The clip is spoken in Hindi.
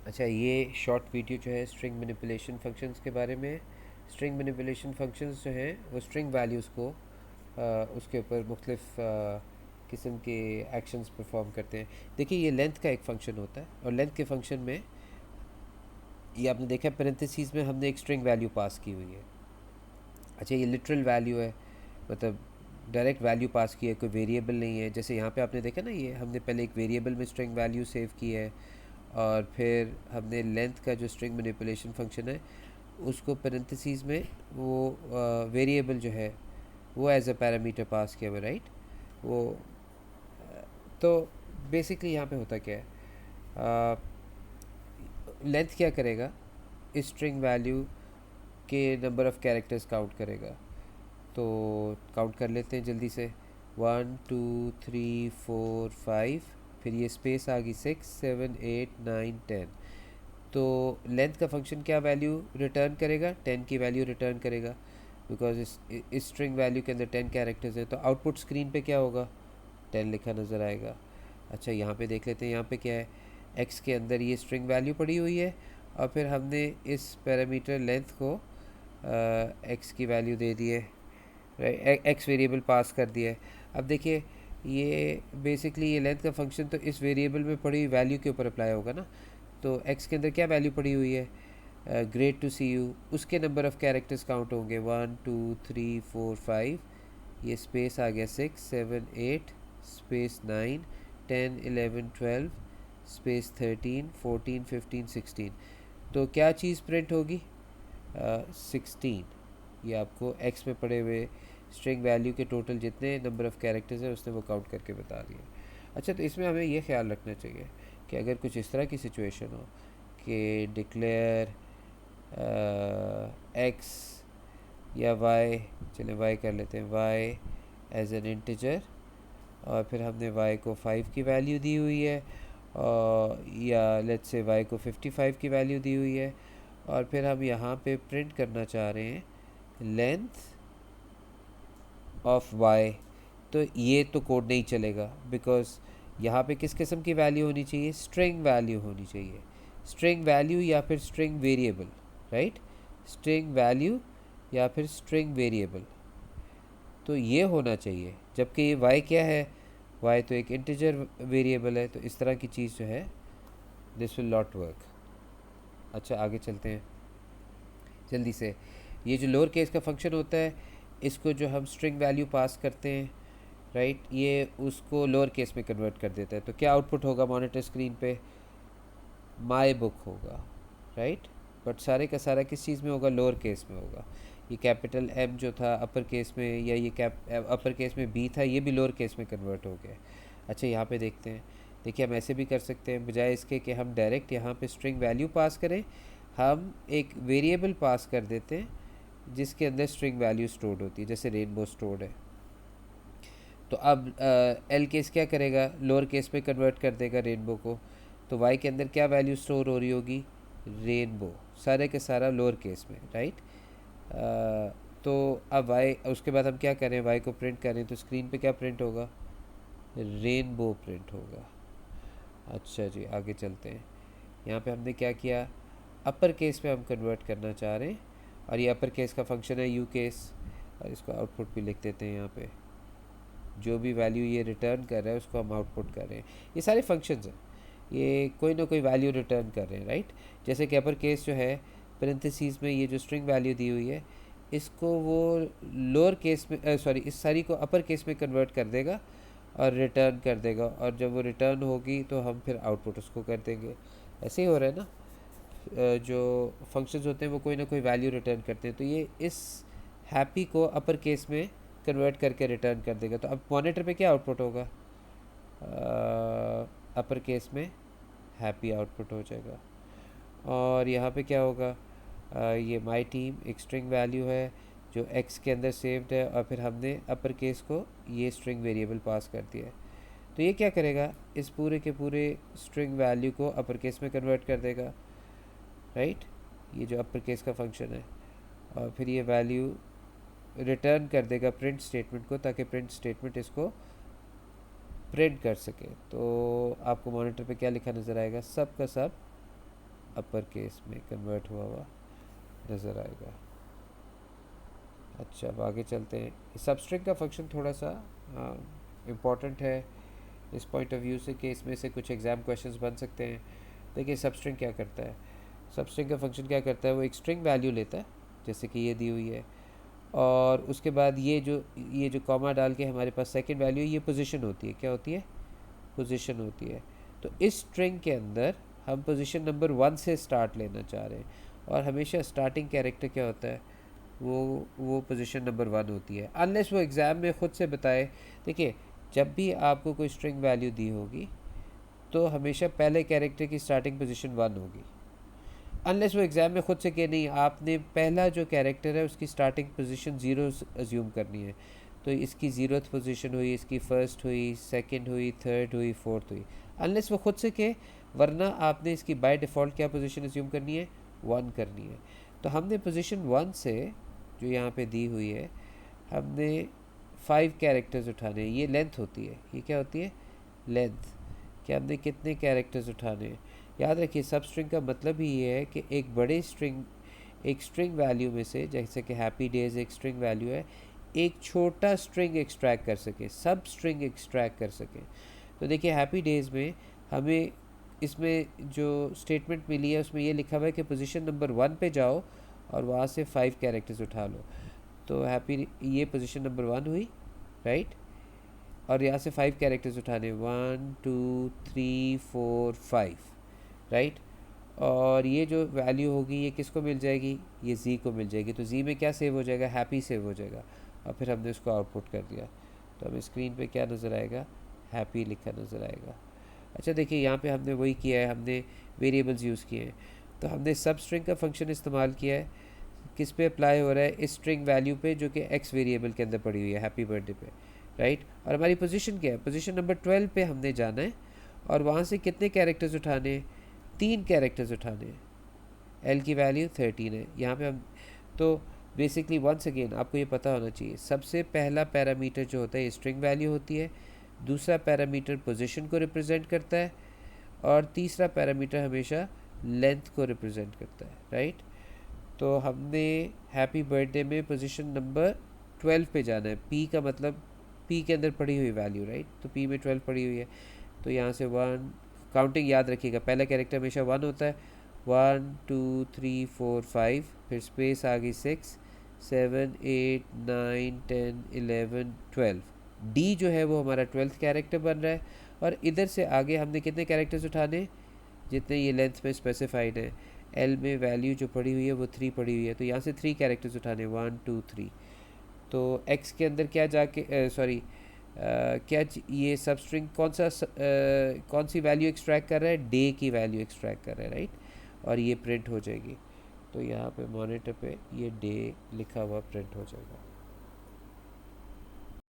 अच्छा, ये शॉर्ट वीडियो जो है स्ट्रिंग मैनिपुलेशन फंक्शंस के बारे में है। स्ट्रिंग मैनिपुलेशन फंक्शंस जो हैं वो स्ट्रिंग वैल्यूज़ को उसके ऊपर मुख्तलिफ किस्म के एक्शंस परफॉर्म करते हैं। देखिए, ये लेंथ का एक फ़ंक्शन होता है और लेंथ के फंक्शन में ये आपने देखा पेरेंथेसिस में हमने एक स्ट्रिंग वैल्यू पास की हुई है। अच्छा, ये लिटरल वैल्यू है, मतलब डायरेक्ट वैल्यू पास की है, कोई वेरिएबल नहीं है। जैसे यहाँ पे आपने देखा ना, ये हमने पहले एक वेरिएबल में स्ट्रिंग वैल्यू सेव की है और फिर हमने लेंथ का जो स्ट्रिंग मैनिपुलेशन फंक्शन है उसको पेरेंथेसिस में वो वेरिएबल जो है वो एज अ पैरामीटर पास किया हुआ, राइट। वो तो बेसिकली यहाँ पे होता क्या है, लेंथ क्या करेगा, इस स्ट्रिंग वैल्यू के नंबर ऑफ़ कैरेक्टर्स काउंट करेगा। तो काउंट कर लेते हैं जल्दी से। 1 2 3 4 5, फिर ये स्पेस आ गई 6 7 8 9 10। तो लेंथ का फंक्शन क्या वैल्यू रिटर्न करेगा, 10 की वैल्यू रिटर्न करेगा, बिकॉज इस स्ट्रिंग वैल्यू के अंदर 10 कैरेक्टर्स हैं। तो आउटपुट स्क्रीन पे क्या होगा, 10 लिखा नज़र आएगा। अच्छा, यहाँ पे देख लेते हैं, यहाँ पे क्या है, एक्स के अंदर ये स्ट्रिंग वैल्यू पड़ी हुई है और फिर हमने इस पैरामीटर लेंथ को एक्स की वैल्यू दे दी है, राइट, एक्स वेरिएबल पास कर दिया है। अब देखिए, ये बेसिकली ये लेंथ का फंक्शन तो इस वेरिएबल में पड़ी हुई वैल्यू के ऊपर अप्लाई होगा ना। तो एक्स के अंदर क्या वैल्यू पड़ी हुई है, ग्रेट टू सी यू, उसके नंबर ऑफ़ कैरेक्टर्स काउंट होंगे 1 2 3 4 5, ये स्पेस आ गया 6 7 8, स्पेस 9 10 11 12, स्पेस 13 14 15 16। तो क्या चीज़ प्रिंट होगी, 16। ये आपको एक्स में पड़े हुए स्ट्रिंग वैल्यू के टोटल जितने नंबर ऑफ़ कैरेक्टर्स हैं उसने वो काउंट करके बता दिया। अच्छा, तो इसमें हमें ये ख्याल रखना चाहिए कि अगर कुछ इस तरह की सिचुएशन हो कि डिक्लेयर एक्स या वाई, चले वाई कर लेते हैं, वाई एज एन इंटीजर, और फिर हमने वाई को 5 की वैल्यू दी हुई है, और या लेट्स से वाई को 55 की वैल्यू दी हुई है, और फिर हम यहाँ पे प्रिंट करना चाह रहे हैं लेंथ ऑफ वाई। तो ये तो कोड नहीं चलेगा, बिकॉज यहाँ पे किस किस्म की वैल्यू होनी चाहिए, स्ट्रिंग वैल्यू होनी चाहिए। स्ट्रिंग वैल्यू या फिर string variable, right, string value या फिर स्ट्रिंग वेरिएबल, तो ये होना चाहिए। जबकि ये वाई क्या है, वाई तो एक इंटीजर वेरिएबल है, तो इस तरह की चीज़ जो है दिस विल नॉट वर्क। अच्छा, आगे चलते हैं जल्दी से। ये जो लोअर केस का फंक्शन होता है, इसको जो हम स्ट्रिंग वैल्यू पास करते हैं, राइट, ये उसको लोअर केस में कन्वर्ट कर देता है। तो क्या आउटपुट होगा मॉनिटर स्क्रीन पे, माई बुक होगा, राइट। बट सारे का सारा किस चीज़ में होगा, लोअर केस में होगा। ये कैपिटल एम जो था अपर केस में, या ये अपर केस में बी था, ये भी लोअर केस में कन्वर्ट हो गया। अच्छा, यहाँ पे देखते हैं। देखिए, हम ऐसे भी कर सकते हैं, बजाय इसके कि हम डायरेक्ट यहाँ पे स्ट्रिंग वैल्यू पास करें, हम एक वेरिएबल पास कर देते हैं जिसके अंदर स्ट्रिंग वैल्यू स्टोर्ड होती है, जैसे रेनबो स्टोर्ड है। तो अब एल केस क्या करेगा, लोअर केस में कन्वर्ट कर देगा रेनबो को। तो वाई के अंदर क्या वैल्यू स्टोर हो रही होगी, रेनबो, सारे के सारा लोअर केस में, राइट। तो अब वाई, उसके बाद हम क्या करें, वाई को प्रिंट करें, तो स्क्रीन पे क्या प्रिंट होगा, रेनबो प्रिंट होगा। अच्छा जी, आगे चलते हैं। यहाँ पे हमने क्या किया, अपर केस में हम कन्वर्ट करना चाह रहे हैं, और ये अपर केस का फंक्शन है यू केस, और इसको आउटपुट भी लिख देते हैं। यहाँ पे जो भी वैल्यू ये रिटर्न कर रहा है उसको हम आउटपुट कर रहे हैं। ये सारे फंक्शंस हैं, ये कोई ना कोई वैल्यू रिटर्न कर रहे हैं, राइट। जैसे कि अपर केस जो है, पेरेंथेसिस में ये जो स्ट्रिंग वैल्यू दी हुई है, इसको वो लोअर केस में, सॉरी, इस सारी को अपर केस में कन्वर्ट कर देगा और रिटर्न कर देगा, और जब वो रिटर्न होगी तो हम फिर आउटपुट उसको कर देंगे। ऐसे ही हो रहा है ना। जो फंक्शंस होते हैं वो कोई ना कोई वैल्यू रिटर्न करते हैं, तो ये इस हैप्पी को अपर केस में कन्वर्ट करके रिटर्न कर देगा। तो अब मॉनिटर पे क्या आउटपुट होगा, अपर केस में हैप्पी आउटपुट हो जाएगा। और यहाँ पे क्या होगा, ये माई टीम एक स्ट्रिंग वैल्यू है जो एक्स के अंदर सेव्ड है, और फिर हमने अपर केस को ये स्ट्रिंग वेरिएबल पास कर दिया है। तो ये क्या करेगा, इस पूरे के पूरे स्ट्रिंग वैल्यू को अपर केस में कन्वर्ट कर देगा, राइट, ये जो अपर केस का फंक्शन है। और फिर ये वैल्यू रिटर्न कर देगा प्रिंट स्टेटमेंट को, ताकि प्रिंट स्टेटमेंट इसको प्रिंट कर सके। तो आपको मॉनिटर पे क्या लिखा नज़र आएगा, सब का सब अपर केस में कन्वर्ट हुआ हुआ नज़र आएगा। अच्छा, अब आगे चलते हैं। सब स्ट्रिंग का फंक्शन थोड़ा सा इम्पॉर्टेंट है इस पॉइंट ऑफ व्यू से कि इसमें से कुछ एग्ज़ाम क्वेश्चंस बन सकते हैं। देखिए सब स्ट्रिंग क्या करता है, सब स्ट्रिंग का फंक्शन क्या करता है, वो एक स्ट्रिंग वैल्यू लेता है जैसे कि ये दी हुई है, और उसके बाद ये जो कॉमा डाल के हमारे पास सेकंड वैल्यू, ये पोजीशन होती है। क्या होती है? पोजीशन होती है। तो इस स्ट्रिंग के अंदर हम पोजीशन नंबर 1 से स्टार्ट लेना चाह रहे हैं, और हमेशा स्टार्टिंग कैरेक्टर क्या होता है, वो पोजीशन नंबर 1 होती है, अनलेस वो एग्ज़ाम में ख़ुद से बताए। देखिए जब भी आपको कोई स्ट्रिंग वैल्यू दी होगी तो हमेशा पहले कैरेक्टर की स्टार्टिंग पोजीशन 1 होगी, अनलेस वो एग्ज़ाम में ख़ुद से कहे नहीं आपने पहला जो कैरेक्टर है उसकी स्टार्टिंग पोजीशन 0 अज्यूम करनी है, तो इसकी 0th पोजीशन हुई, इसकी फर्स्ट हुई, सेकंड हुई, थर्ड हुई, फोर्थ हुई, अनलेस वो ख़ुद से कहे। वरना आपने इसकी बाय डिफ़ॉल्ट क्या पोजीशन अज्यूम करनी है? 1 करनी है। तो हमने पोजीशन 1 से जो यहाँ पे दी हुई है, हमने 5 कैरेक्टर्स उठाने हैं। ये लेंथ होती है, ये क्या होती है? लेंथ। कि हमने कितने कैरेक्टर्स उठाने हैं। याद रखिए सब स्ट्रिंग का मतलब ही ये है कि एक स्ट्रिंग वैल्यू में से, जैसे कि हैप्पी डेज एक स्ट्रिंग वैल्यू है, एक छोटा स्ट्रिंग एक्सट्रैक्ट कर सके, सब स्ट्रिंग एक्सट्रैक्ट कर सके। तो देखिए हैप्पी डेज में हमें इसमें जो स्टेटमेंट मिली है उसमें ये लिखा हुआ है कि पोजीशन नंबर 1 पे जाओ और वहाँ से 5 कैरेक्टर्स उठा लो। तो ये पोजीशन नंबर 1 हुई, राइट, और यहाँ से 5 कैरेक्टर्स उठाने, 1 2 3 4 5, राइट। और ये जो वैल्यू होगी ये किसको मिल जाएगी? ये जी को मिल जाएगी। तो जी में क्या सेव हो जाएगा? हैप्पी सेव हो जाएगा, और फिर हमने उसको आउटपुट कर दिया। तो हमें स्क्रीन पे क्या नज़र आएगा? हैप्पी लिखा नज़र आएगा। अच्छा देखिए यहाँ पे हमने वही किया है, हमने वेरिएबल्स यूज़ किए हैं। तो हमने सब स्ट्रिंग का फंक्शन इस्तेमाल किया है, किस पे अप्लाई हो रहा है? इस स्ट्रिंग वैल्यू पे जो कि एक्स वेरिएबल के अंदर पड़ी हुई है, हैप्पी बर्थडे पे, राइट। और हमारी पोजीशन क्या है? पोजीशन नंबर 12 पे हमने जाना है, और वहाँ से कितने कैरेक्टर्स उठाने हैं? 3 कैरेक्टर्स उठाने हैं। एल की वैल्यू 13 है यहाँ पे हम। तो बेसिकली वंस अगेन आपको ये पता होना चाहिए, सबसे पहला पैरामीटर जो होता है ये स्ट्रिंग वैल्यू होती है, दूसरा पैरामीटर पोजीशन को रिप्रेजेंट करता है, और तीसरा पैरामीटर हमेशा लेंथ को रिप्रेजेंट करता है, राइट। तो हमने हैप्पी बर्थडे में पोजीशन नंबर 12 पे जाना है। पी का मतलब पी के अंदर पड़ी हुई वैल्यू, राइट। तो पी में 12 पड़ी हुई है, तो यहाँ से 1, काउंटिंग याद रखिएगा, पहला कैरेक्टर हमेशा 1 होता है। 1 2 3 4 5, फिर स्पेस आ गई 6 7 8 9 10 11 12। डी जो है वो हमारा 12th कैरेक्टर बन रहा है, और इधर से आगे हमने कितने कैरेक्टर्स उठाने? जितने ये लेंथ में स्पेसिफाइड है। एल में वैल्यू जो पड़ी हुई है वो 3 पड़ी हुई है, तो यहाँ से 3 कैरेक्टर्स उठाने, 1 2 3। तो एक्स के अंदर क्या जाके ये सब स्ट्रिंग कौन सी वैल्यू एक्सट्रैक्ट कर रहा है? डे की वैल्यू एक्सट्रैक्ट कर रहा है, राइट। और ये प्रिंट हो जाएगी, तो यहाँ पे मॉनिटर पे ये डे लिखा हुआ प्रिंट हो जाएगा।